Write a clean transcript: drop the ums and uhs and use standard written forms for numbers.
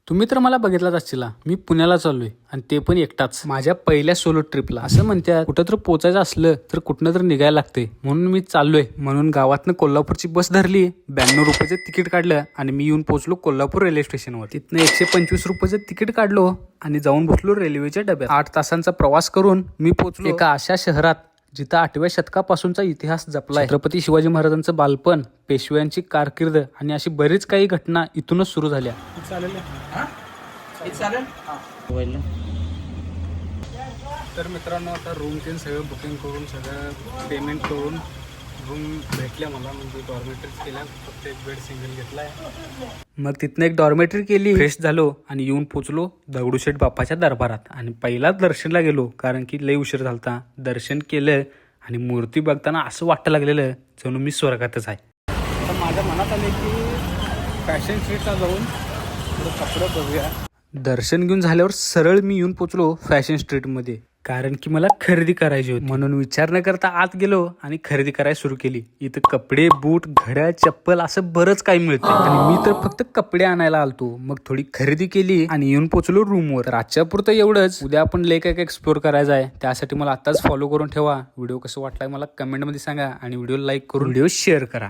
तुम्ही तर मला बघितलाच असशीला, मी पुण्याला चाललोय आणि ते पण एकटाच माझ्या पहिल्या सोलो ट्रिपला. असं म्हणतात कुठं तर पोचायचं असलं तर कुठनं तर निघायला लागते, म्हणून मी चाललोय. म्हणून गावातनं कोल्हापूरची बस धरली, 92 रुपयाचं तिकीट काढलं आणि मी येऊन पोहोचलो कोल्हापूर रेल्वे स्टेशनवर. तिथनं 125 रुपयाचं तिकीट काढलो आणि जाऊन बसलो रेल्वेच्या डब्यात. 8 तासांचा प्रवास करून मी पोहोचलो एका अशा शहरात जिथं 8व्या शतकापासूनचा इतिहास जपलाय. छत्रपती शिवाजी महाराजांचं बालपण, पेशव्यांची कारकीर्द आणि अशी बरीच काही घटना इथूनच सुरू झाल्या. तर मित्रांनो, आता रूम ते सगळं बुकिंग करून सगळं पेमेंट करून रूम भेटल्या मला. म्हणजे डॉर्मेटरीज केल्या, फक्त एक बेड सिंगल घेतलाय. मग तिथनं एक डॉर्मेटरी केली, फ्रेश झालो आणि येऊन पोचलो दगडूशेठ बाप्पाच्या दरबारात. आणि पहिलाच दर्शनला गेलो, कारण की लई उशीर झालता. दर्शन केलं आणि मूर्ती बघताना असं वाटायला लागलेलं जणू मी स्वर्गातच आहे. तर माझ्या मनात आले की फॅशन स्ट्रीटला जाऊन थोडं कपडे बघूया. दर्शन घेऊन झाल्यावर सरळ मी येऊन पोचलो फॅशन स्ट्रीटमध्ये, कारण की मला खरेदी करायची होती. म्हणून विचार न करता आत गेलो आणि खरेदी करायला सुरू केली. इथं कपडे, बूट, घड्याळ, चप्पल असं बरंच काही मिळतं आणि मी तर फक्त कपडे आणायला आलतो. मग थोडी खरेदी केली आणि येऊन पोचलो रूमवर. तर आजच्या पुरतं एवढंच. उद्या आपण लय काय एक्सप्लोर करायचं आहे, त्यासाठी मला आताच फॉलो करून ठेवा. व्हिडिओ कसं वाटलाय मला कमेंटमध्ये सांगा आणि व्हिडिओ लाईक करून व्हिडिओ शेअर करा.